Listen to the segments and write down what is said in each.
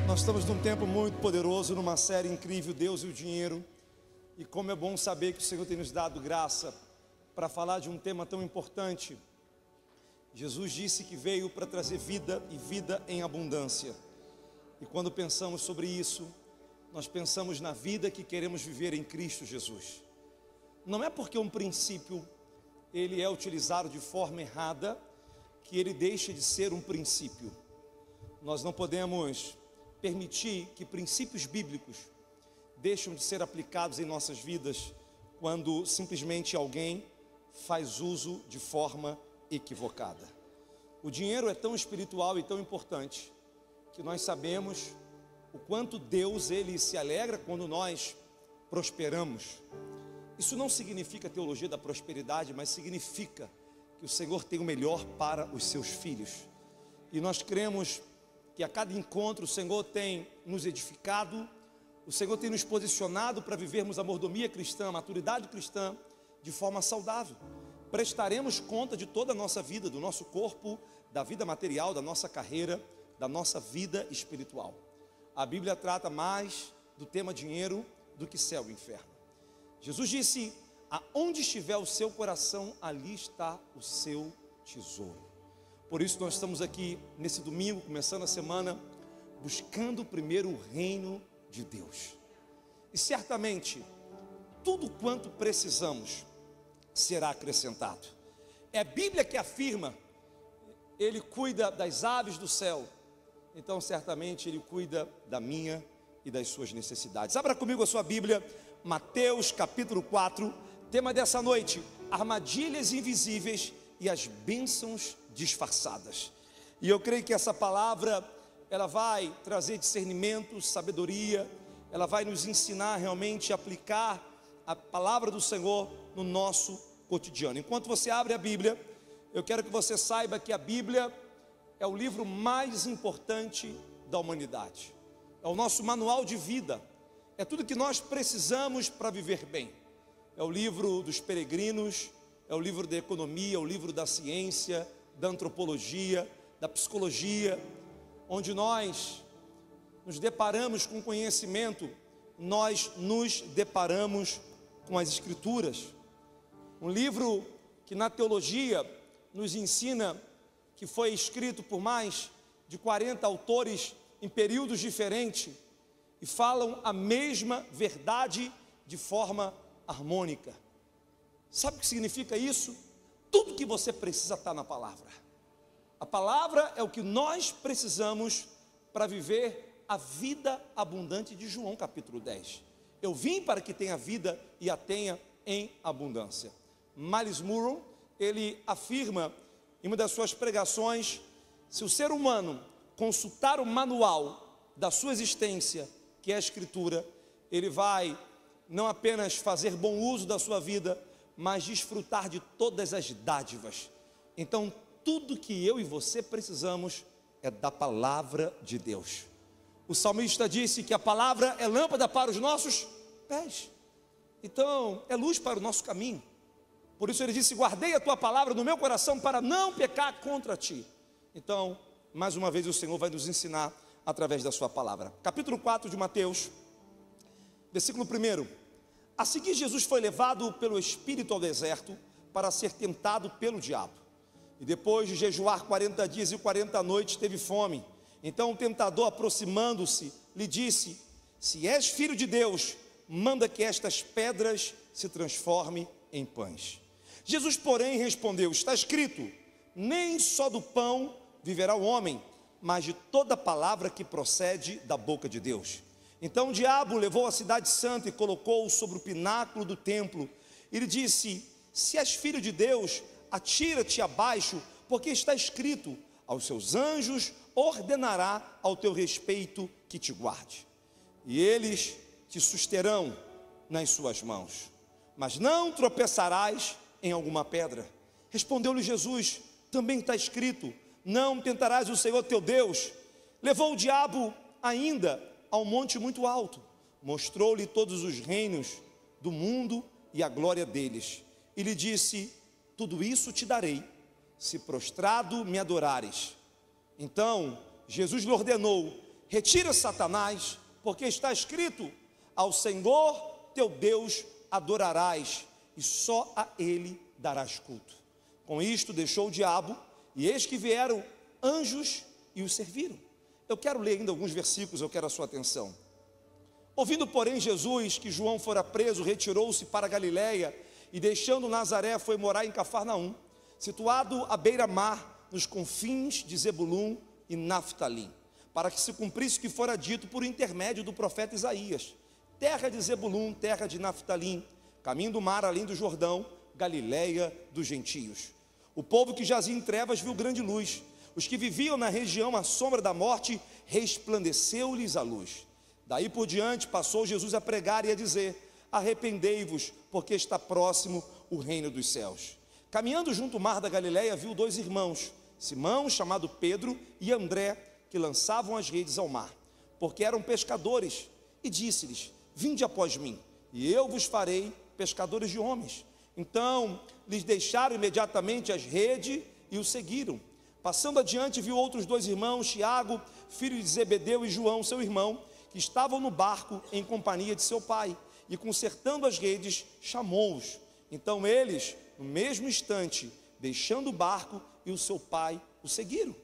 Nós estamos num tempo muito poderoso, numa série incrível, Deus e o Dinheiro. E como é bom saber que o Senhor tem nos dado graça para falar de um tema tão importante. Jesus disse que veio para trazer vida e vida em abundância. E quando pensamos sobre isso, nós pensamos na vida que queremos viver em Cristo Jesus. Não é porque um princípio ele é utilizado de forma errada que ele deixa de ser um princípio. Nós não podemos permitir que princípios bíblicos deixam de ser aplicados em nossas vidas quando simplesmente alguém faz uso de forma equivocada. O dinheiro é tão espiritual e tão importante que nós sabemos o quanto Deus ele se alegra quando nós prosperamos. Isso não significa teologia da prosperidade, mas significa que o Senhor tem o melhor para os seus filhos. E nós cremos que a cada encontro o Senhor tem nos edificado, o Senhor tem nos posicionado para vivermos a mordomia cristã, a maturidade cristã de forma saudável. Prestaremos conta de toda a nossa vida, do nosso corpo, da vida material, da nossa carreira, da nossa vida espiritual. A Bíblia trata mais do tema dinheiro do que céu e inferno. Jesus disse: aonde estiver o seu coração, ali está o seu tesouro. Por isso nós estamos aqui nesse domingo, começando a semana, buscando primeiro o reino de Deus. E certamente, tudo quanto precisamos será acrescentado. É a Bíblia que afirma, Ele cuida das aves do céu, então certamente Ele cuida da minha e das suas necessidades. Abra comigo a sua Bíblia, Mateus capítulo 4, tema dessa noite: armadilhas invisíveis e as bênçãos disfarçadas. E eu creio que essa palavra, ela vai trazer discernimento, sabedoria, ela vai nos ensinar realmente a aplicar a palavra do Senhor no nosso cotidiano. Enquanto você abre a Bíblia, eu quero que você saiba que a Bíblia é o livro mais importante da humanidade. É o nosso manual de vida, é tudo que nós precisamos para viver bem. É o livro dos peregrinos, é o livro da economia, é o livro da ciência, da antropologia, da psicologia, onde nós nos deparamos com conhecimento, nós nos deparamos com as Escrituras. Um livro que na teologia nos ensina que foi escrito por mais de 40 autores em períodos diferentes e falam a mesma verdade de forma harmônica. Sabe o que significa isso? Tudo que você precisa está na palavra. A palavra é o que nós precisamos para viver a vida abundante de João capítulo 10. Eu vim para que tenha vida e a tenha em abundância. Myles Munroe, ele afirma em uma das suas pregações: se o ser humano consultar o manual da sua existência, que é a Escritura, ele vai não apenas fazer bom uso da sua vida, mas desfrutar de todas as dádivas. Então, tudo que eu e você precisamos é da palavra de Deus. O salmista disse que a palavra é lâmpada para os nossos pés, então é luz para o nosso caminho. Por isso ele disse: guardei a tua palavra no meu coração para não pecar contra ti. Então, mais uma vez o Senhor vai nos ensinar através da sua palavra. Capítulo 4 de Mateus, versículo 1. A seguir, Jesus foi levado pelo Espírito ao deserto para ser tentado pelo diabo. E depois de jejuar 40 dias e 40 noites, teve fome. Então o tentador, aproximando-se, lhe disse: se és filho de Deus, manda que estas pedras se transformem em pães. Jesus, porém, respondeu: está escrito, nem só do pão viverá o homem, mas de toda palavra que procede da boca de Deus. Então o diabo levou a cidade santa e colocou-o sobre o pináculo do templo. Ele disse: se és filho de Deus, atira-te abaixo, porque está escrito: aos seus anjos ordenará ao teu respeito que te guarde, e eles te susterão nas suas mãos, mas não tropeçarás em alguma pedra. Respondeu-lhe Jesus: também está escrito: não tentarás o Senhor teu Deus. Levou o diabo ainda a um monte muito alto, mostrou-lhe todos os reinos do mundo e a glória deles, e lhe disse: tudo isso te darei, se prostrado me adorares. Então Jesus lhe ordenou retira Satanás, porque está escrito: ao Senhor teu Deus adorarás, e só a Ele darás culto. Com isto deixou o diabo, e eis que vieram anjos e o serviram. Eu quero ler ainda alguns versículos, eu quero a sua atenção. Ouvindo, porém, Jesus que João fora preso, retirou-se para Galiléia, e deixando Nazaré, foi morar em Cafarnaum, situado à beira-mar, nos confins de Zebulum e Naftali, para que se cumprisse o que fora dito por intermédio do profeta Isaías: terra de Zebulum, terra de Naftali, caminho do mar além do Jordão, Galiléia dos gentios. O povo que jazia em trevas viu grande luz, os que viviam na região à sombra da morte, resplandeceu-lhes a luz. Daí por diante passou Jesus a pregar e a dizer: arrependei-vos, porque está próximo o reino dos céus. Caminhando junto ao mar da Galiléia, viu dois irmãos, Simão, chamado Pedro, e André, que lançavam as redes ao mar, porque eram pescadores, e disse-lhes: vinde após mim, e eu vos farei pescadores de homens. Então lhes deixaram imediatamente as redes e o seguiram. Passando adiante, viu outros dois irmãos, Tiago, filho de Zebedeu, e João, seu irmão, que estavam no barco em companhia de seu pai, e consertando as redes, chamou-os. Então eles, no mesmo instante, deixando o barco e o seu pai, o seguiram.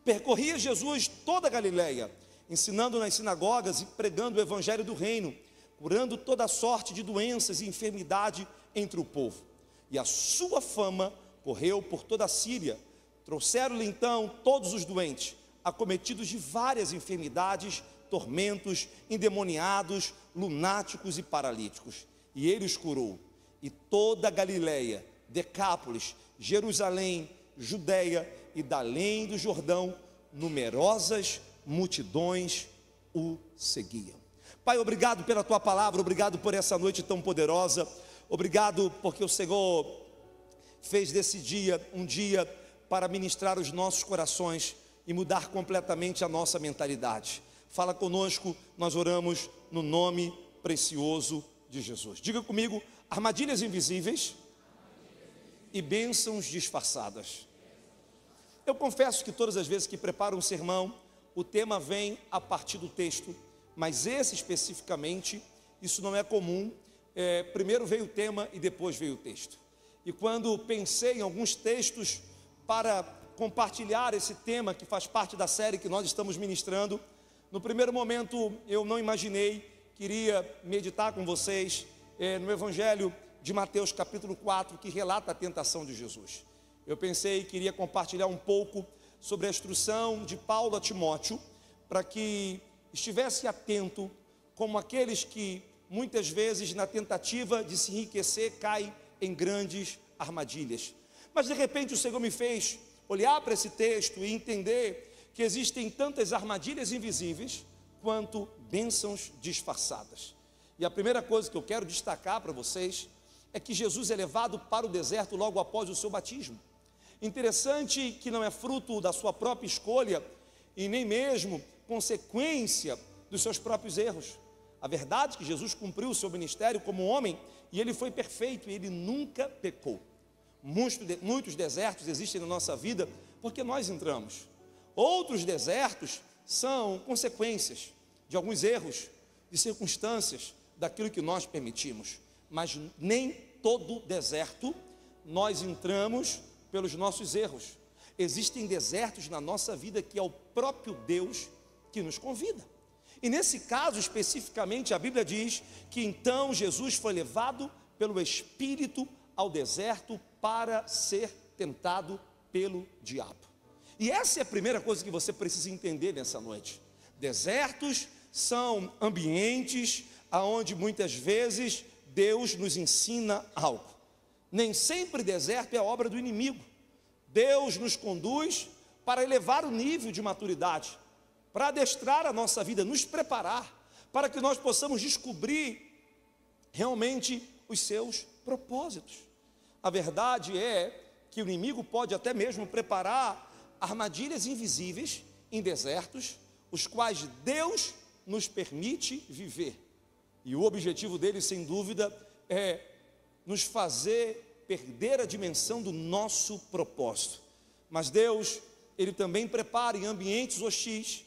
Percorria Jesus toda a Galiléia, ensinando nas sinagogas e pregando o evangelho do reino, curando toda sorte de doenças e enfermidade entre o povo. E a sua fama correu por toda a Síria. Trouxeram-lhe então todos os doentes, acometidos de várias enfermidades, tormentos, endemoniados, lunáticos e paralíticos, e ele os curou. E toda a Galiléia, Decápolis, Jerusalém, Judeia e da além do Jordão, numerosas multidões o seguiam. Pai, obrigado pela tua palavra, obrigado por essa noite tão poderosa, obrigado porque o Senhor fez desse dia um dia para ministrar os nossos corações e mudar completamente a nossa mentalidade. Fala conosco, nós oramos no nome precioso de Jesus. Diga comigo: armadilhas invisíveis e bênçãos disfarçadas. Eu confesso que todas as vezes que preparo um sermão, o tema vem a partir do texto, mas esse especificamente, isso não é comum. Primeiro veio o tema e depois veio o texto. E quando pensei em alguns textos para compartilhar esse tema que faz parte da série que nós estamos ministrando, no primeiro momento eu não imaginei que iria meditar com vocês no Evangelho de Mateus capítulo 4, que relata a tentação de Jesus. Eu pensei que iria compartilhar um pouco sobre a instrução de Paulo a Timóteo, para que estivesse atento, como aqueles que muitas vezes na tentativa de se enriquecer caem em grandes armadilhas. Mas de repente o Senhor me fez olhar para esse texto e entender que existem tantas armadilhas invisíveis quanto bênçãos disfarçadas. E a primeira coisa que eu quero destacar para vocês é que Jesus é levado para o deserto logo após o seu batismo. Interessante que não é fruto da sua própria escolha e nem mesmo consequência dos seus próprios erros. A verdade é que Jesus cumpriu o seu ministério como homem e ele foi perfeito e ele nunca pecou. Muitos desertos existem na nossa vida porque nós entramos. Outros desertos são consequências de alguns erros, de circunstâncias, daquilo que nós permitimos. Mas nem todo deserto nós entramos pelos nossos erros. Existem desertos na nossa vida que é o próprio Deus que nos convida. E nesse caso especificamente a Bíblia diz que então Jesus foi levado pelo Espírito ao deserto para ser tentado pelo diabo. E essa é a primeira coisa que você precisa entender nessa noite. Desertos são ambientes onde muitas vezes Deus nos ensina algo. Nem sempre deserto é obra do inimigo. Deus nos conduz para elevar o nível de maturidade, para adestrar a nossa vida, nos preparar, para que nós possamos descobrir realmente os seus propósitos. A verdade é que o inimigo pode até mesmo preparar armadilhas invisíveis em desertos, os quais Deus nos permite viver. E o objetivo dele, sem dúvida, é nos fazer perder a dimensão do nosso propósito. Mas Deus, ele também prepara em ambientes hostis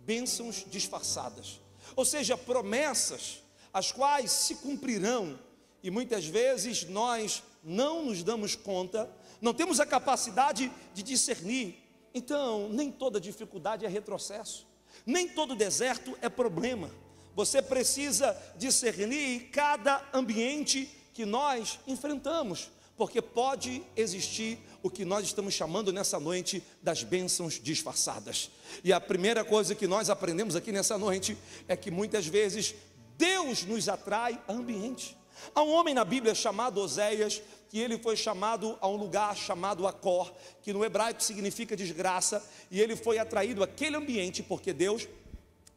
bênçãos disfarçadas, ou seja, promessas as quais se cumprirão, e muitas vezes nós não nos damos conta, não temos a capacidade de discernir. Então, nem toda dificuldade é retrocesso, nem todo deserto é problema. Você precisa discernir cada ambiente que nós enfrentamos, porque pode existir o que nós estamos chamando nessa noite das bênçãos disfarçadas. E a primeira coisa que nós aprendemos aqui nessa noite é que muitas vezes Deus nos atrai a ambiente. Há um homem na Bíblia chamado Oséias, que ele foi chamado a um lugar chamado Acor, que no hebraico significa desgraça, e ele foi atraído àquele ambiente porque Deus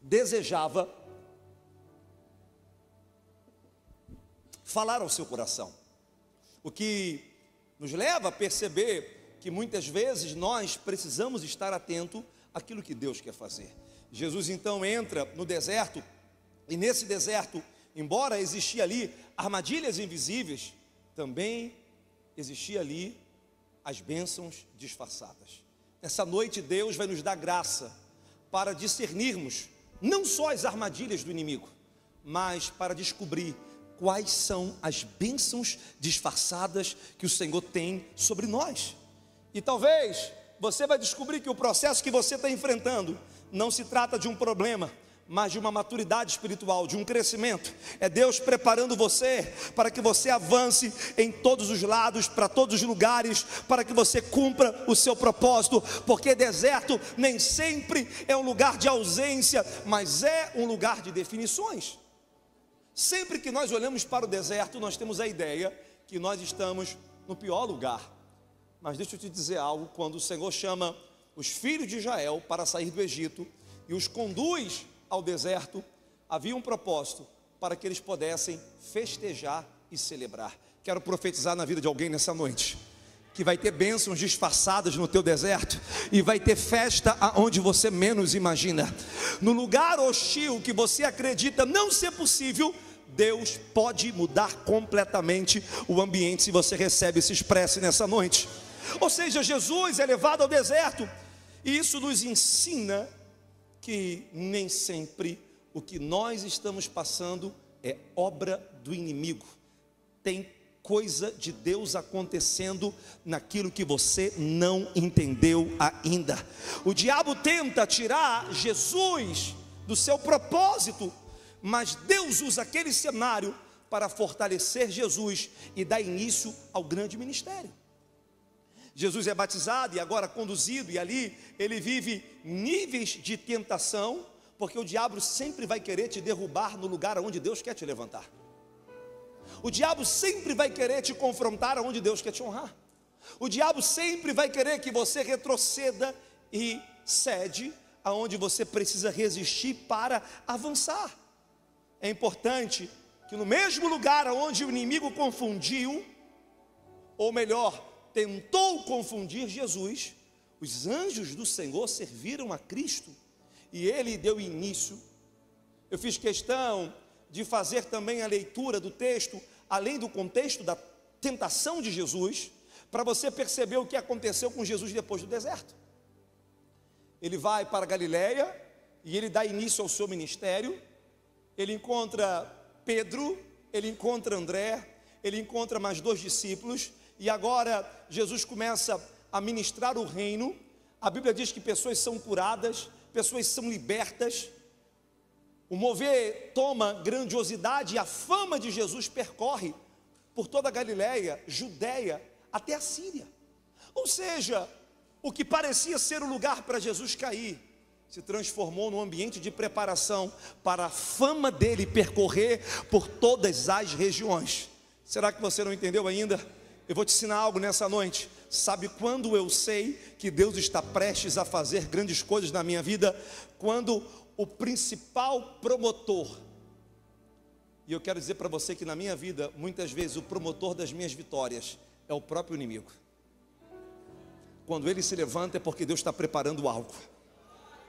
desejava falar ao seu coração. O que nos leva a perceber que muitas vezes nós precisamos estar atento àquilo que Deus quer fazer. Jesus então entra no deserto, e nesse deserto, embora existia ali armadilhas invisíveis, também existia ali as bênçãos disfarçadas. Nessa noite Deus vai nos dar graça para discernirmos não só as armadilhas do inimigo, mas para descobrir quais são as bênçãos disfarçadas que o Senhor tem sobre nós. E talvez você vai descobrir que o processo que você está enfrentando não se trata de um problema, mas de uma maturidade espiritual, de um crescimento. É Deus preparando você para que você avance em todos os lados, para todos os lugares, para que você cumpra o seu propósito, porque deserto nem sempre é um lugar de ausência, mas é um lugar de definições. Sempre que nós olhamos para o deserto, nós temos a ideia que nós estamos no pior lugar. Mas deixa eu te dizer algo: quando o Senhor chama os filhos de Israel para sair do Egito e os conduz ao deserto, havia um propósito para que eles pudessem festejar e celebrar. Quero profetizar na vida de alguém nessa noite que vai ter bênçãos disfarçadas no teu deserto, e vai ter festa aonde você menos imagina. No lugar hostil que você acredita não ser possível, Deus pode mudar completamente o ambiente se você recebe esse expresso nessa noite. Ou seja, Jesus é levado ao deserto, e isso nos ensina que nem sempre o que nós estamos passando é obra do inimigo. Tem coisa de Deus acontecendo naquilo que você não entendeu ainda. O diabo tenta tirar Jesus do seu propósito, mas Deus usa aquele cenário para fortalecer Jesus e dar início ao grande ministério. Jesus é batizado e agora conduzido, e ali ele vive níveis de tentação, porque o diabo sempre vai querer te derrubar no lugar onde Deus quer te levantar. O diabo sempre vai querer te confrontar aonde Deus quer te honrar. O diabo sempre vai querer que você retroceda e cede aonde você precisa resistir para avançar. É importante que no mesmo lugar onde o inimigo confundiu, ou melhor, tentou confundir Jesus, os anjos do Senhor serviram a Cristo e ele deu início. Eu fiz questão de fazer também a leitura do texto, além do contexto da tentação de Jesus, para você perceber o que aconteceu com Jesus depois do deserto. Ele vai para Galileia e ele dá início ao seu ministério. Ele encontra Pedro, ele encontra André, ele encontra mais 2 discípulos, e agora Jesus começa a ministrar o reino. A Bíblia diz que pessoas são curadas, pessoas são libertas. O mover toma grandiosidade, e a fama de Jesus percorre por toda a Galileia, Judeia, até a Síria. Ou seja, o que parecia ser o lugar para Jesus cair, se transformou num ambiente de preparação para a fama dele percorrer por todas as regiões. Será que você não entendeu ainda? Eu vou te ensinar algo nessa noite. Sabe quando eu sei que Deus está prestes a fazer grandes coisas na minha vida? Quando o principal promotor, e eu quero dizer para você que na minha vida, muitas vezes o promotor das minhas vitórias é o próprio inimigo. Quando ele se levanta é porque Deus está preparando algo.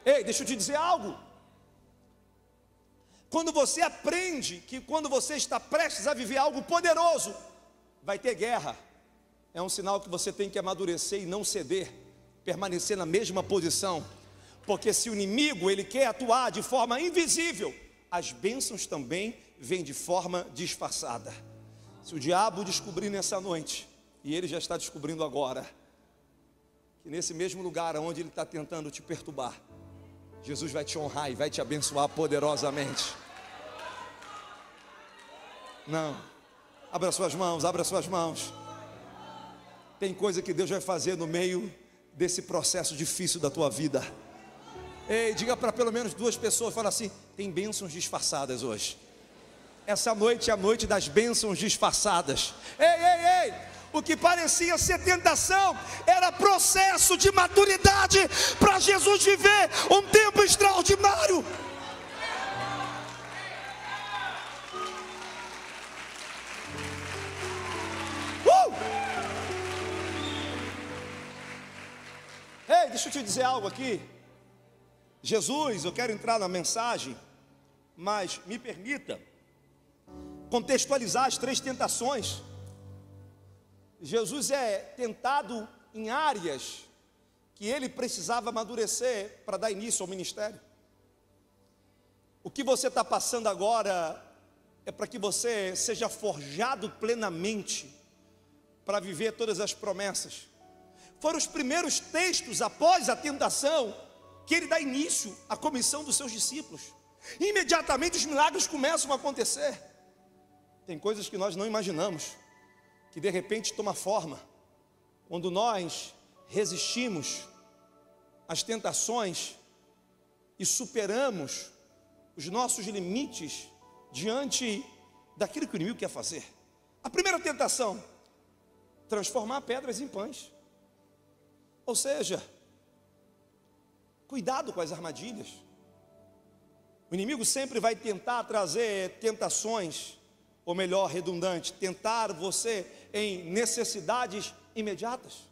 Ei, deixa eu te dizer algo. Quando você aprende que quando você está prestes a viver algo poderoso, vai ter guerra, é um sinal que você tem que amadurecer e não ceder, permanecer na mesma posição, Porque se o inimigo ele quer atuar de forma invisível, as bênçãos também vêm de forma disfarçada. Se o diabo descobrir nessa noite, e ele já está descobrindo agora, que nesse mesmo lugar onde ele está tentando te perturbar, Jesus vai te honrar e vai te abençoar poderosamente. Não, abra suas mãos, abra suas mãos. Tem coisa que Deus vai fazer no meio desse processo difícil da tua vida. Ei, diga para pelo menos 2 pessoas, fala assim: tem bênçãos disfarçadas hoje. Essa noite é a noite das bênçãos disfarçadas. Ei, ei, ei, o que parecia ser tentação era processo de maturidade para Jesus viver um tempo extraordinário. Ei, deixa eu te dizer algo aqui. Jesus, eu quero entrar na mensagem, mas me permita contextualizar as 3 tentações. Jesus é tentado em áreas que ele precisava amadurecer para dar início ao ministério. O que você está passando agora é para que você seja forjado plenamente para viver todas as promessas. Foram os primeiros textos após a tentação que ele dá início à comissão dos seus discípulos. Imediatamente os milagres começam a acontecer. Tem coisas que nós não imaginamos, que de repente toma forma, quando nós resistimos às tentações e superamos os nossos limites diante daquilo que o inimigo quer fazer. A primeira tentação, transformar pedras em pães. Ou seja, cuidado com as armadilhas. O inimigo sempre vai tentar trazer tentações, ou melhor, redundante, tentar você em necessidades imediatas.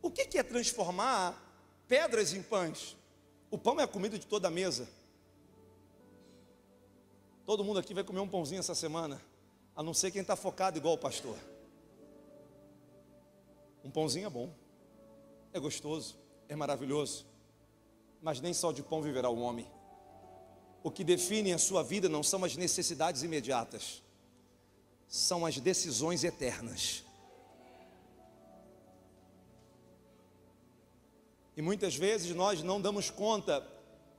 O que é transformar pedras em pães? O pão é a comida de toda a mesa. Todo mundo aqui vai comer um pãozinho essa semana, a não ser quem está focado igual o pastor. Um pãozinho é bom, é gostoso, é maravilhoso, mas nem só de pão viverá o homem. O que define a sua vida não são as necessidades imediatas, são as decisões eternas. E muitas vezes nós não damos conta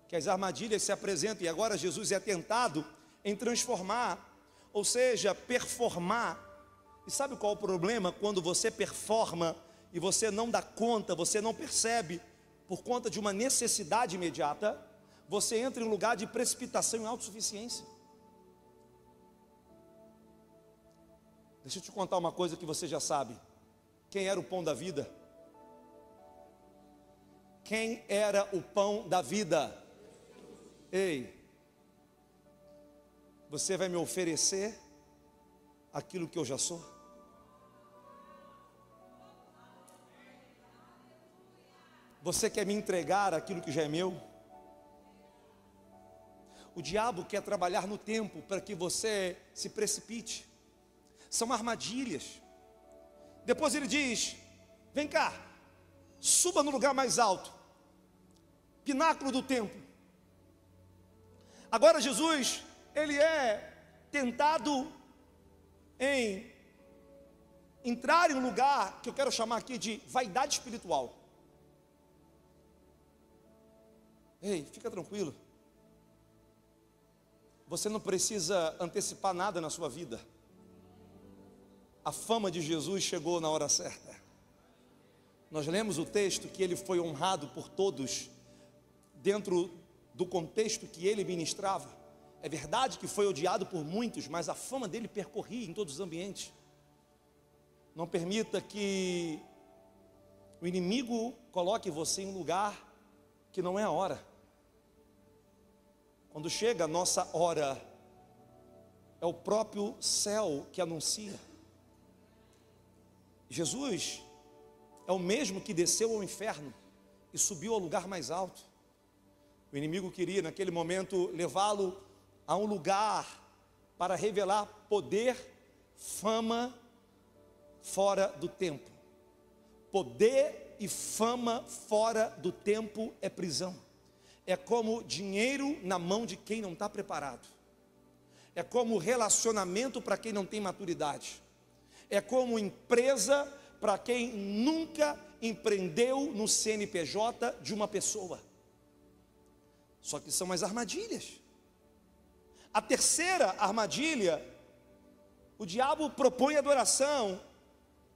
que as armadilhas se apresentam, e agora Jesus é tentado em transformar, ou seja, performar. E sabe qual é o problema? Quando você performa e você não dá conta, você não percebe, por conta de uma necessidade imediata, você entra em um lugar de precipitação e autossuficiência. Deixa eu te contar uma coisa que você já sabe. Quem era o pão da vida? Quem era o pão da vida? Ei, você vai me oferecer aquilo que eu já sou? Você quer me entregar aquilo que já é meu? O diabo quer trabalhar no tempo para que você se precipite. São armadilhas. Depois ele diz: vem cá, suba no lugar mais alto, pináculo do templo. Agora Jesus, ele é tentado em entrar em um lugar que eu quero chamar aqui de vaidade espiritual. Ei, fica tranquilo. Você não precisa antecipar nada na sua vida. A fama de Jesus chegou na hora certa. Nós lemos o texto que ele foi honrado por todos, dentro do contexto que ele ministrava. É verdade que foi odiado por muitos, mas a fama dele percorria em todos os ambientes. Não permita que o inimigo coloque você em um lugar que não é a hora. Quando chega a nossa hora, é o próprio céu que anuncia. Jesus é o mesmo que desceu ao inferno e subiu ao lugar mais alto. O inimigo queria naquele momento levá-lo a um lugar para revelar poder, fama fora do tempo. Poder e fama fora do tempo é prisão. É como dinheiro na mão de quem não está preparado. É como relacionamento para quem não tem maturidade. É como empresa para quem nunca empreendeu no CNPJ de uma pessoa. Só que são as armadilhas. A terceira armadilha, o diabo propõe adoração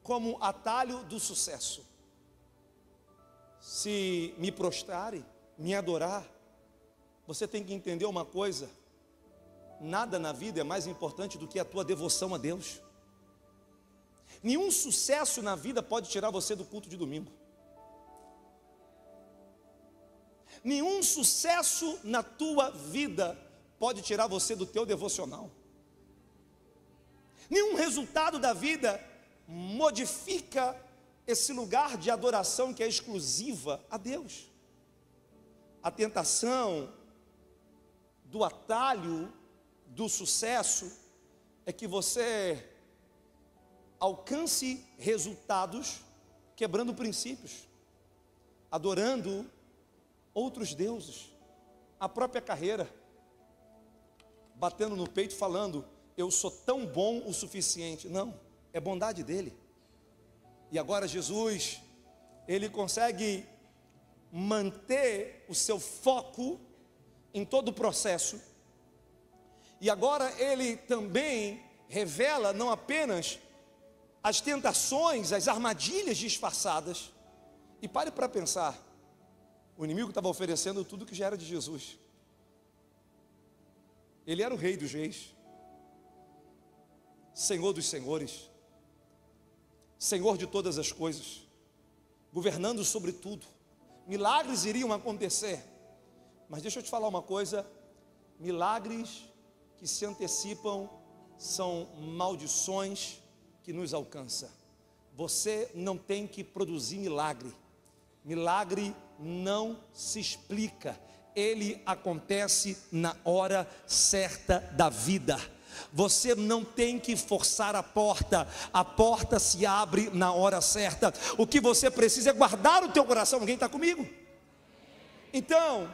como atalho do sucesso. Se me prostrarem, me adorar, você tem que entender uma coisa: nada na vida é mais importante do que a tua devoção a Deus. Nenhum sucesso na vida pode tirar você do culto de domingo. Nenhum sucesso na tua vida pode tirar você do teu devocional. Nenhum resultado da vida modifica esse lugar de adoração que é exclusiva a Deus. A tentação do atalho do sucesso é que você alcance resultados quebrando princípios, adorando outros deuses, a própria carreira, batendo no peito falando: eu sou tão bom o suficiente. Não, é bondade dele. E agora Jesus, ele consegue manter o seu foco em todo o processo. E agora ele também revela não apenas as tentações, as armadilhas disfarçadas. E pare para pensar, o inimigo estava oferecendo tudo que já era de Jesus. Ele era o rei dos reis, Senhor dos senhores, Senhor de todas as coisas, governando sobre tudo. Milagres iriam acontecer, mas deixa eu te falar uma coisa: milagres que se antecipam são maldições que nos alcançam. Você não tem que produzir milagre. Milagre não se explica, ele acontece na hora certa da vida. Você não tem que forçar a porta se abre na hora certa. O que você precisa é guardar o teu coração. Alguém está comigo? Então,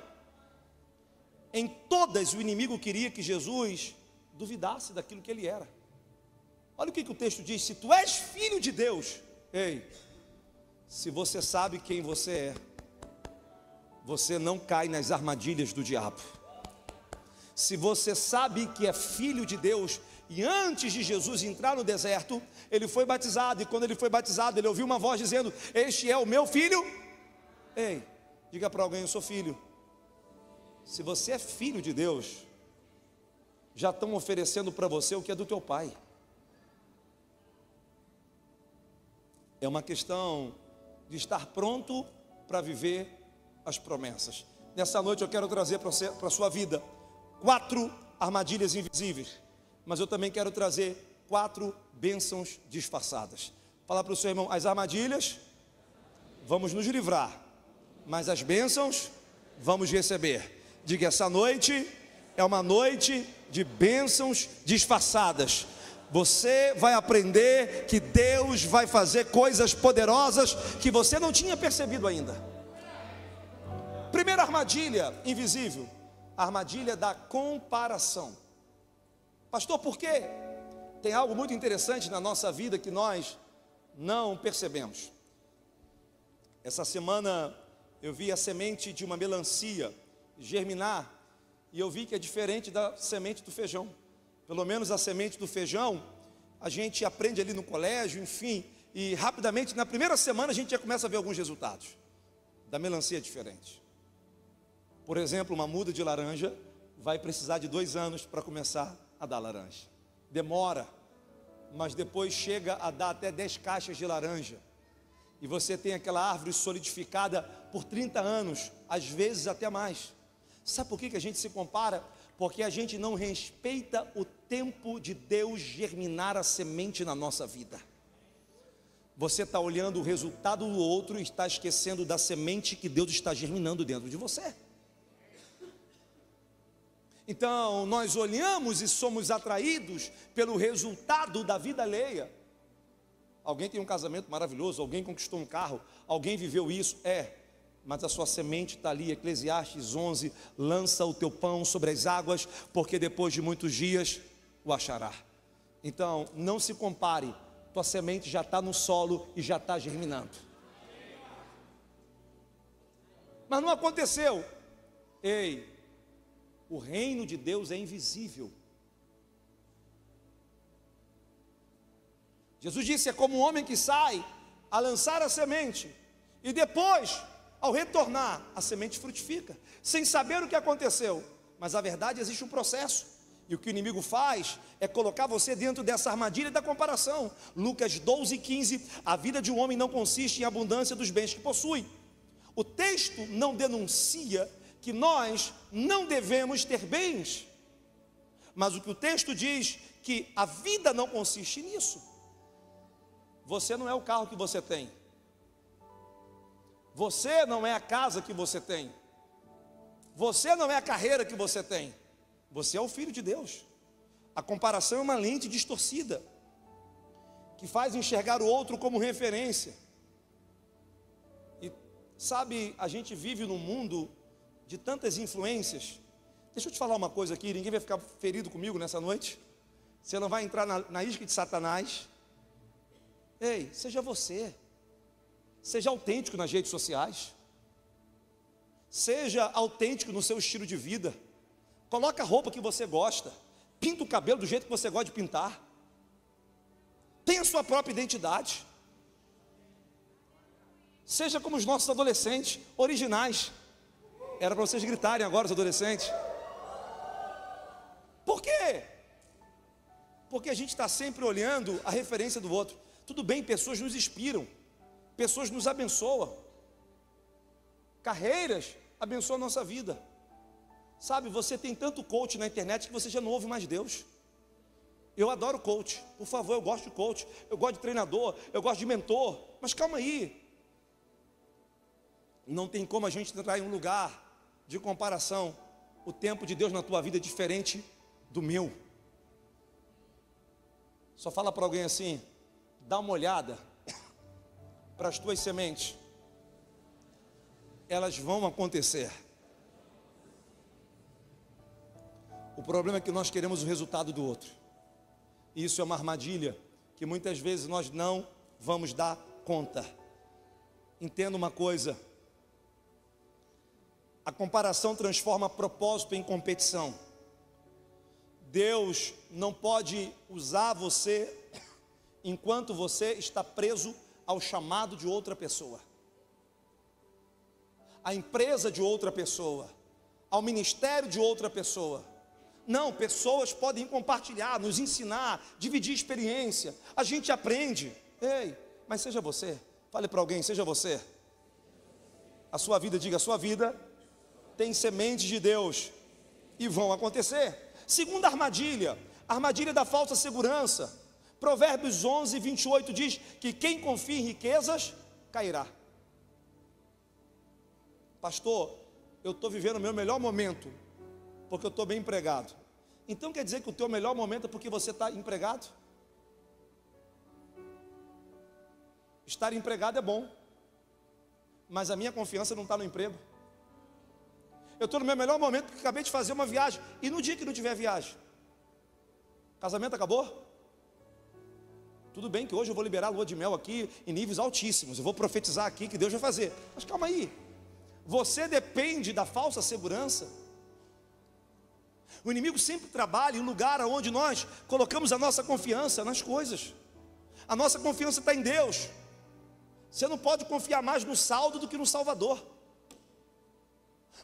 em todas o inimigo queria que Jesus duvidasse daquilo que ele era. Olha o que o texto diz: se tu és filho de Deus, ei, se você sabe quem você é, você não cai nas armadilhas do diabo. Se você sabe que é filho de Deus, e antes de Jesus entrar no deserto, ele foi batizado, e quando ele foi batizado, ele ouviu uma voz dizendo: este é o meu filho. Ei, diga para alguém: eu sou filho. Se você é filho de Deus, já estão oferecendo para você o que é do teu pai. É uma questão de estar pronto para viver as promessas. Nessa noite eu quero trazer para a sua vida 4 armadilhas invisíveis, mas eu também quero trazer 4 bênçãos disfarçadas. Fala para o seu irmão: as armadilhas vamos nos livrar, mas as bênçãos vamos receber. Diga: essa noite é uma noite de bênçãos disfarçadas. Você vai aprender que Deus vai fazer coisas poderosas que você não tinha percebido ainda. Primeira armadilha invisível: a armadilha da comparação. Pastor, por quê? Tem algo muito interessante na nossa vida que nós não percebemos. Essa semana eu vi a semente de uma melancia germinar, e eu vi que é diferente da semente do feijão. Pelo menos a semente do feijão, a gente aprende ali no colégio, enfim, e rapidamente, na primeira semana, a gente já começa a ver alguns resultados. Da melancia é diferente. Por exemplo, uma muda de laranja vai precisar de 2 anos para começar a dar laranja. Demora, mas depois chega a dar até 10 caixas de laranja. E você tem aquela árvore solidificada por 30 anos, às vezes até mais. Sabe por que a gente se compara? Porque a gente não respeita o tempo de Deus germinar a semente na nossa vida. Você está olhando o resultado do outro e está esquecendo da semente que Deus está germinando dentro de você. Então, nós olhamos e somos atraídos pelo resultado da vida alheia. Alguém tem um casamento maravilhoso, alguém conquistou um carro, alguém viveu isso, mas a sua semente está ali. Eclesiastes 11, lança o teu pão sobre as águas, porque depois de muitos dias o achará. Então, não se compare, tua semente já está no solo e já está germinando. Mas não aconteceu. Ei, o reino de Deus é invisível. Jesus disse: é como um homem que sai a lançar a semente, e depois, ao retornar, a semente frutifica, sem saber o que aconteceu. Mas a verdade, existe um processo, e o que o inimigo faz é colocar você dentro dessa armadilha da comparação. Lucas 12:15, a vida de um homem não consiste em abundância dos bens que possui. O texto não denuncia que nós não devemos ter bens, mas o que o texto diz, que a vida não consiste nisso. Você não é o carro que você tem, você não é a casa que você tem, você não é a carreira que você tem, você é o filho de Deus. A comparação é uma lente distorcida, que faz enxergar o outro como referência. E sabe, a gente vive num mundo de tantas influências. Deixa eu te falar uma coisa aqui, ninguém vai ficar ferido comigo nessa noite, você não vai entrar na isca de Satanás. Ei, seja você, seja autêntico nas redes sociais, seja autêntico no seu estilo de vida, coloca a roupa que você gosta, pinta o cabelo do jeito que você gosta de pintar, tenha a sua própria identidade, seja como os nossos adolescentes, originais. Era para vocês gritarem agora, os adolescentes. Por quê? Porque a gente está sempre olhando a referência do outro. Tudo bem, pessoas nos inspiram, pessoas nos abençoam, carreiras abençoam a nossa vida. Sabe, você tem tanto coach na internet que você já não ouve mais Deus. Eu adoro coach, por favor, eu gosto de coach, eu gosto de treinador, eu gosto de mentor, mas calma aí. Não tem como a gente entrar em um lugar de comparação. O tempo de Deus na tua vida é diferente do meu. Só fala para alguém assim: dá uma olhada para as tuas sementes, elas vão acontecer. O problema é que nós queremos o resultado do outro, e isso é uma armadilha que muitas vezes nós não vamos dar conta. Entenda uma coisa: a comparação transforma propósito em competição. Deus não pode usar você enquanto você está preso ao chamado de outra pessoa, à empresa de outra pessoa, ao ministério de outra pessoa. Não, pessoas podem compartilhar, nos ensinar, dividir experiência, a gente aprende. Ei, mas seja você, fale para alguém, seja você. A sua vida, diga, a sua vida tem sementes de Deus e vão acontecer. Segunda armadilha, a armadilha da falsa segurança. Provérbios 11:28 diz que quem confia em riquezas cairá. Pastor, eu estou vivendo o meu melhor momento porque eu estou bem empregado. Então quer dizer que o teu melhor momento é porque você está empregado? Estar empregado é bom, mas a minha confiança não está no emprego. Eu estou no meu melhor momento porque acabei de fazer uma viagem, e no dia que não tiver viagem, casamento acabou? Tudo bem que hoje eu vou liberar a lua de mel aqui em níveis altíssimos, eu vou profetizar aqui que Deus vai fazer, mas calma aí, você depende da falsa segurança. O inimigo sempre trabalha em um lugar onde nós colocamos a nossa confiança nas coisas. A nossa confiança está em Deus. Você não pode confiar mais no saldo do que no Salvador.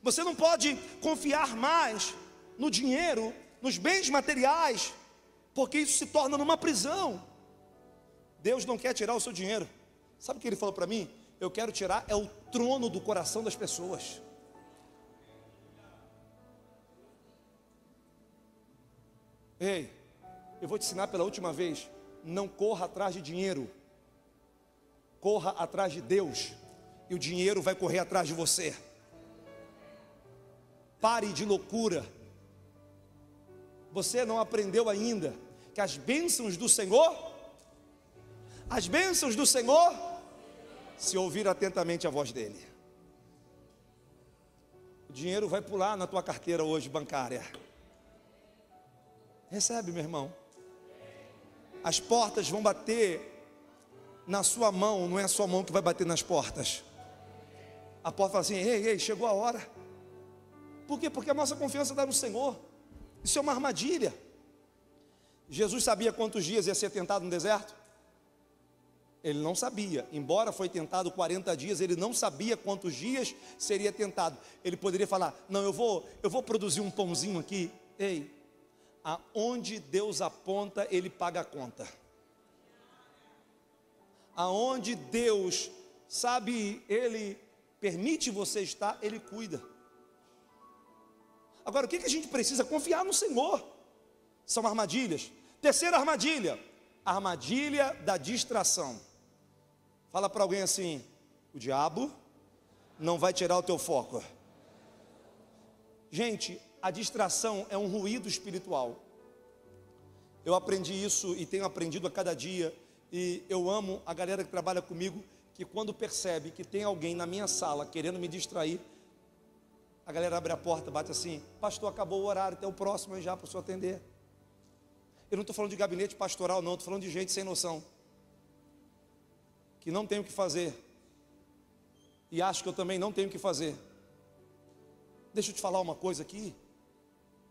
Você não pode confiar mais no dinheiro, nos bens materiais, porque isso se torna numa prisão. Deus não quer tirar o seu dinheiro. Sabe o que Ele falou para mim? Eu quero tirar é o trono do coração das pessoas. Ei, eu vou te ensinar pela última vez: não corra atrás de dinheiro, corra atrás de Deus, e o dinheiro vai correr atrás de você. Pare de loucura. Você não aprendeu ainda que as bênçãos do Senhor as bênçãos do Senhor, se ouvir atentamente a voz dele. O dinheiro vai pular na tua carteira hoje bancária. Recebe, meu irmão. As portas vão bater na sua mão, não é a sua mão que vai bater nas portas. A porta fala assim: ei, chegou a hora. Por quê? Porque a nossa confiança está no Senhor. Isso é uma armadilha. Jesus sabia quantos dias ia ser tentado no deserto? Ele não sabia. Embora foi tentado 40 dias, ele não sabia quantos dias seria tentado. Ele poderia falar: não, eu vou produzir um pãozinho aqui. Ei, aonde Deus aponta, Ele paga a conta. Aonde Deus, sabe, Ele permite você estar, Ele cuida. Agora, o que a gente precisa? Confiar no Senhor. São armadilhas. Terceira armadilha, a armadilha da distração. Fala para alguém assim: o diabo não vai tirar o teu foco. Gente, a distração é um ruído espiritual. Eu aprendi isso e tenho aprendido a cada dia. E eu amo a galera que trabalha comigo, que quando percebe que tem alguém na minha sala querendo me distrair, a galera abre a porta, bate assim: pastor, acabou o horário, até o próximo aí já para o senhor atender. Eu não estou falando de gabinete pastoral não, estou falando de gente sem noção, que não tem o que fazer, e acho que eu também não tenho o que fazer. Deixa eu te falar uma coisa aqui.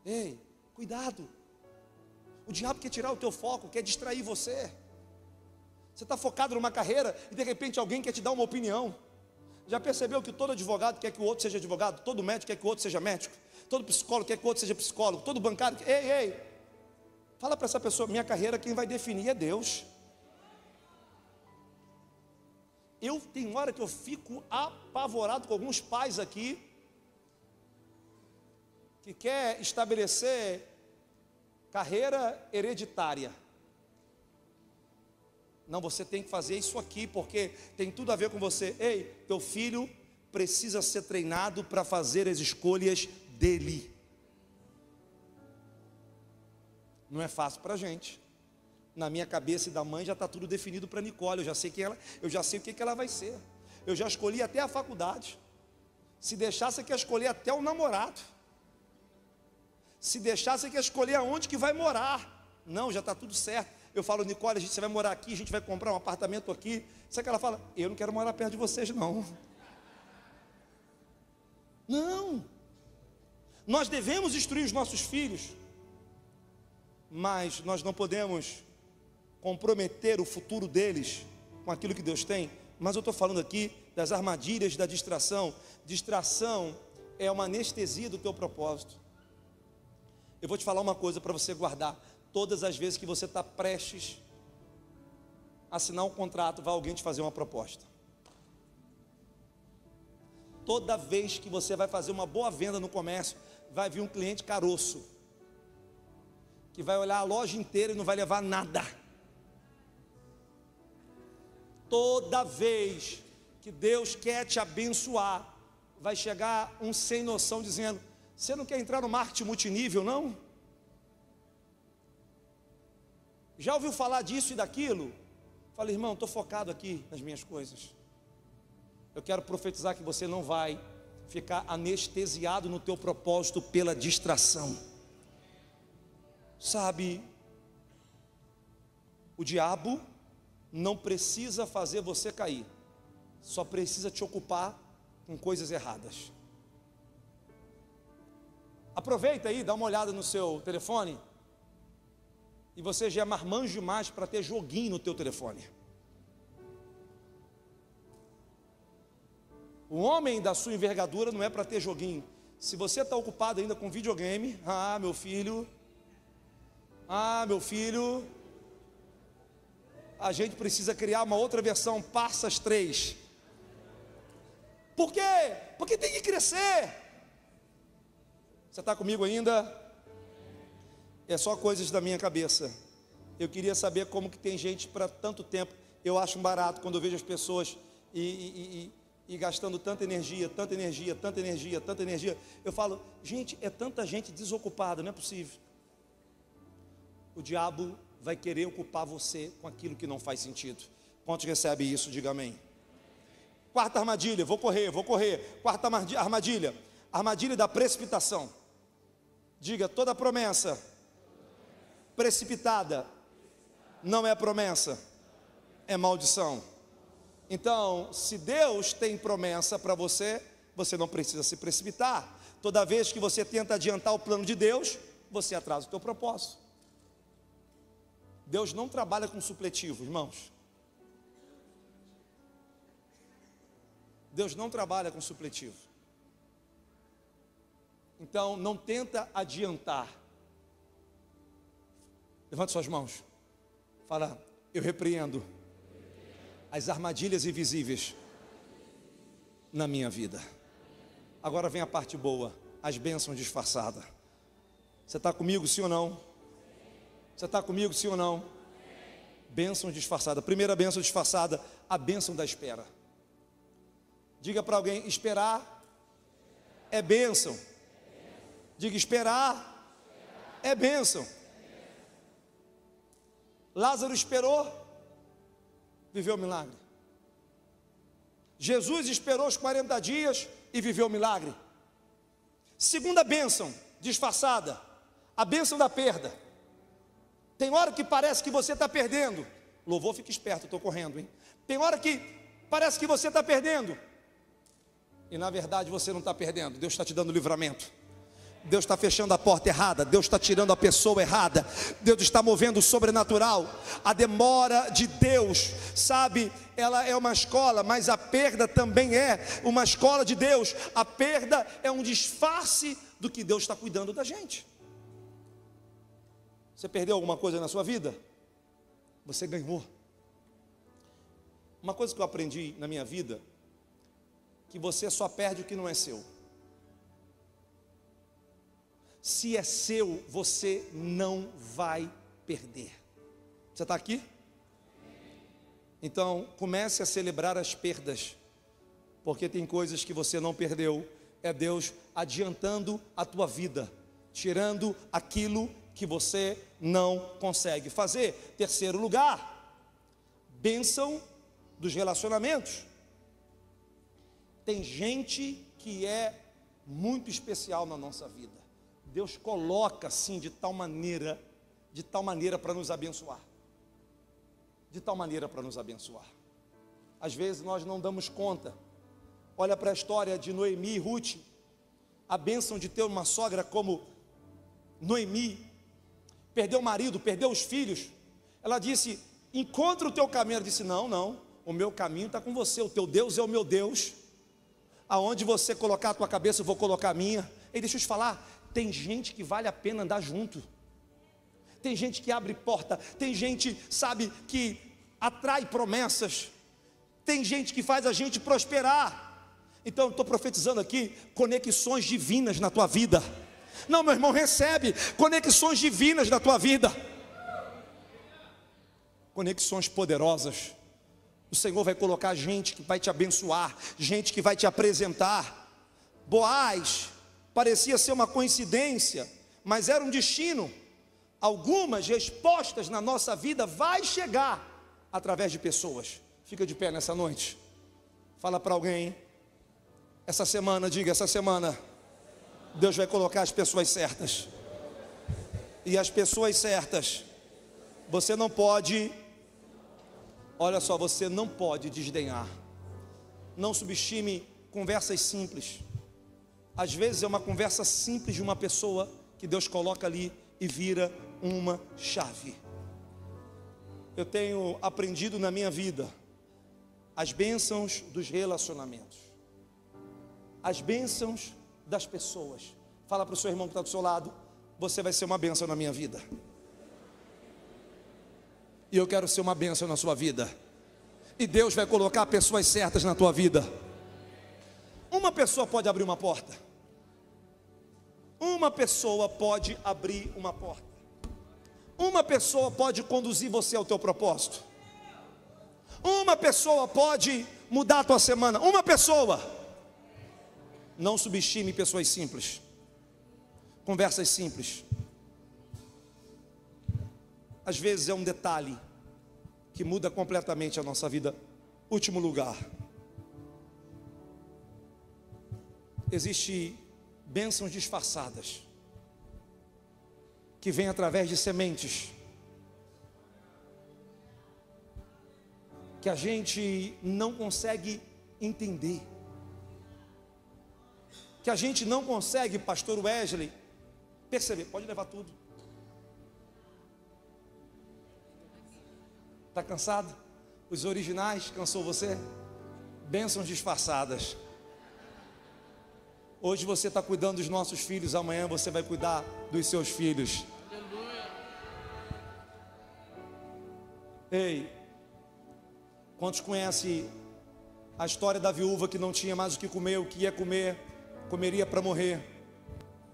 Ei, cuidado. O diabo quer tirar o teu foco, quer distrair você. Você está focado numa carreira e de repente alguém quer te dar uma opinião. Já percebeu que todo advogado quer que o outro seja advogado? Todo médico quer que o outro seja médico? Todo psicólogo quer que o outro seja psicólogo? Todo bancário quer... Ei, fala para essa pessoa: minha carreira quem vai definir é Deus. Eu tenho hora que eu fico apavorado com alguns pais aqui que quer estabelecer carreira hereditária. Não, você tem que fazer isso aqui porque tem tudo a ver com você. Ei, teu filho precisa ser treinado para fazer as escolhas dele. Não é fácil para a gente. Na minha cabeça e da mãe já está tudo definido para Nicole. Eu já sei o que ela vai ser. Eu já escolhi até a faculdade. Se deixar, você quer escolher até o namorado. Se deixar, você quer escolher aonde que vai morar. Não, já está tudo certo. Eu falo: Nicole, você vai morar aqui, a gente vai comprar um apartamento aqui. Sabe que ela fala: eu não quero morar perto de vocês não. Não. Nós devemos instruir os nossos filhos, mas nós não podemos comprometer o futuro deles com aquilo que Deus tem. Mas eu estou falando aqui das armadilhas da distração. Distração é uma anestesia do teu propósito. Eu vou te falar uma coisa para você guardar. Todas as vezes que você está prestes a assinar um contrato, vai alguém te fazer uma proposta. Toda vez que você vai fazer uma boa venda no comércio, vai vir um cliente caroço, que vai olhar a loja inteira e não vai levar nada. Toda vez que Deus quer te abençoar, vai chegar um sem noção dizendo: você não quer entrar no marketing multinível não? Já ouviu falar disso e daquilo? Falei: irmão, estou focado aqui nas minhas coisas. Eu quero profetizar que você não vai ficar anestesiado no teu propósito pela distração. Sabe, o diabo não precisa fazer você cair, só precisa te ocupar com coisas erradas. Aproveita aí, dá uma olhada no seu telefone. E você já é marmanjo demais para ter joguinho no teu telefone. O homem da sua envergadura não é para ter joguinho. Se você está ocupado ainda com videogame, meu filho, a gente precisa criar uma outra versão, Passas 3. Por quê? Porque tem que crescer. Você está comigo ainda? É só coisas da minha cabeça. Eu queria saber como que tem gente para tanto tempo. Eu acho um barato quando eu vejo as pessoas e gastando tanta energia. Eu falo: gente, é tanta gente desocupada, não é possível. O diabo vai querer ocupar você com aquilo que não faz sentido. Quantos recebem isso? Diga amém. Quarta armadilha, vou correr. Quarta armadilha, armadilha da precipitação. Diga, toda promessa precipitada não é promessa, é maldição. Então, se Deus tem promessa para você, você não precisa se precipitar. Toda vez que você tenta adiantar o plano de Deus, você atrasa o teu propósito. Deus não trabalha com supletivo, irmãos. Deus não trabalha com supletivo. Então, não tenta adiantar. Levante suas mãos. Fala, eu repreendo as armadilhas invisíveis na minha vida. Agora vem a parte boa, as bênçãos disfarçadas. Você está comigo, sim ou não? Você está comigo, sim ou não? Bênção disfarçada. Primeira bênção disfarçada, a bênção da espera. Diga para alguém, esperar é bênção. Diga, esperar é bênção. Lázaro esperou, viveu o milagre. Jesus esperou os 40 dias e viveu o milagre. Segunda bênção disfarçada, a bênção da perda. Tem hora que parece que você está perdendo. Louvor, fica esperto, estou correndo, hein? Tem hora que parece que você está perdendo, e na verdade você não está perdendo. Deus está te dando livramento. Deus está fechando a porta errada. Deus está tirando a pessoa errada. Deus está movendo o sobrenatural. A demora de Deus, sabe, ela é uma escola, mas a perda também é uma escola de Deus. A perda é um disfarce do que Deus está cuidando da gente. Você perdeu alguma coisa na sua vida? Você ganhou. Uma coisa que eu aprendi na minha vida, que você só perde o que não é seu. Se é seu, você não vai perder. Você está aqui? Então, comece a celebrar as perdas, porque tem coisas que você não perdeu. É Deus adiantando a tua vida, tirando aquilo que você não consegue fazer. Terceiro lugar, bênção dos relacionamentos. Tem gente que é muito especial na nossa vida. Deus coloca assim de tal maneira para nos abençoar. De tal maneira para nos abençoar. Às vezes nós não damos conta. Olha para a história de Noemi e Ruth. A bênção de ter uma sogra como Noemi. Perdeu o marido, perdeu os filhos. Ela disse, encontra o teu caminho. Ela disse, não, o meu caminho está com você. O teu Deus é o meu Deus. Aonde você colocar a tua cabeça, eu vou colocar a minha. E deixa eu te falar, tem gente que vale a pena andar junto. Tem gente que abre porta. Tem gente, sabe, que atrai promessas. Tem gente que faz a gente prosperar. Então eu estou profetizando aqui conexões divinas na tua vida. Não, meu irmão, recebe conexões divinas na tua vida. Conexões poderosas. O Senhor vai colocar gente que vai te abençoar, gente que vai te apresentar. Boaz parecia ser uma coincidência, mas era um destino. Algumas respostas na nossa vida vai chegar através de pessoas. Fica de pé nessa noite. Fala para alguém. Essa semana, diga, essa semana Deus vai colocar as pessoas certas. E as pessoas certas, você não pode, olha só, você não pode desdenhar. Não subestime conversas simples. Às vezes é uma conversa simples de uma pessoa que Deus coloca ali e vira uma chave. Eu tenho aprendido na minha vida as bênçãos dos relacionamentos, as bênçãos das pessoas. Fala para o seu irmão que está do seu lado, você vai ser uma bênção na minha vida. E eu quero ser uma bênção na sua vida. E Deus vai colocar pessoas certas na tua vida. Uma pessoa pode abrir uma porta. Uma pessoa pode abrir uma porta. Uma pessoa pode conduzir você ao teu propósito. Uma pessoa pode mudar a tua semana. Uma pessoa. Não subestime pessoas simples. Conversas simples. Às vezes é um detalhe que muda completamente a nossa vida. Último lugar. Existem bênçãos disfarçadas que vêm através de sementes que a gente não consegue entender, que a gente não consegue, pastor Wesley, perceber. Pode levar tudo. Está cansado? Os originais, cansou você? Bênçãos disfarçadas. Hoje você está cuidando dos nossos filhos, amanhã você vai cuidar dos seus filhos. Aleluia. Ei, quantos conhecem a história da viúva que não tinha mais o que comer, o que ia comer, comeria para morrer?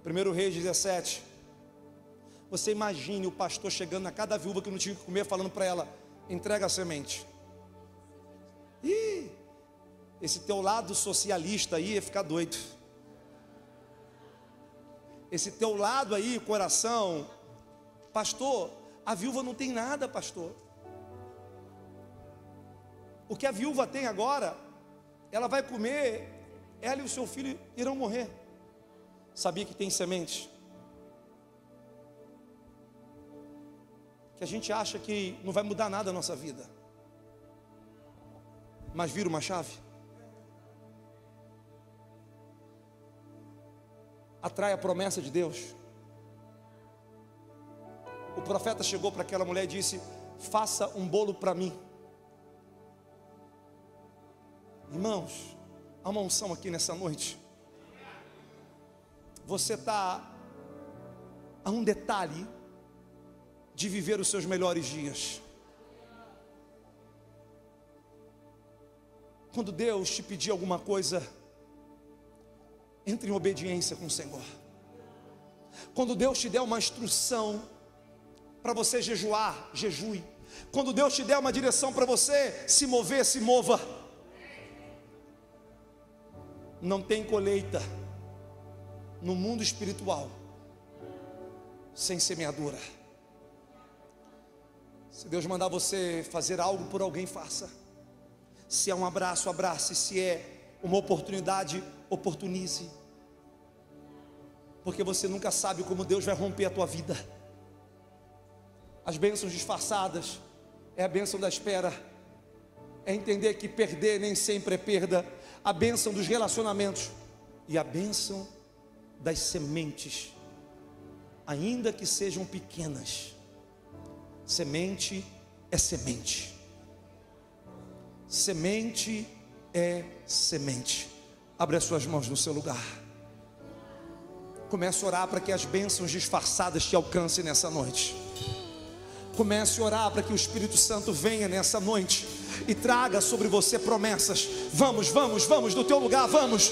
1 Reis 17. Você imagine o pastor chegando a cada viúva que não tinha o que comer, falando para ela: entrega a semente. Ih, esse teu lado socialista aí ia ficar doido. Esse teu lado aí, coração, pastor, a viúva não tem nada, pastor. O que a viúva tem agora, ela vai comer, ela e o seu filho irão morrer. Sabia que tem semente? Que a gente acha que não vai mudar nada na nossa vida, mas vira uma chave. Atrai a promessa de Deus. O profeta chegou para aquela mulher e disse: faça um bolo para mim. Irmãos, há uma unção aqui nessa noite. Você está a um detalhe de viver os seus melhores dias. Quando Deus te pedir alguma coisa, entre em obediência com o Senhor. Quando Deus te der uma instrução para você jejuar, jejue. Quando Deus te der uma direção para você se mover, se mova. Não tem colheita no mundo espiritual sem semeadura. Se Deus mandar você fazer algo por alguém, faça. Se é um abraço, abrace. Se é uma oportunidade, oportunize. Porque você nunca sabe como Deus vai romper a tua vida. As bênçãos disfarçadas é a bênção da espera. É entender que perder nem sempre é perda. A bênção dos relacionamentos e a bênção das sementes, ainda que sejam pequenas. Semente é semente. Semente é semente. Abre as suas mãos no seu lugar. Comece a orar para que as bênçãos disfarçadas te alcancem nessa noite. Comece a orar para que o Espírito Santo venha nessa noite e traga sobre você promessas. Vamos, vamos, vamos do teu lugar, vamos.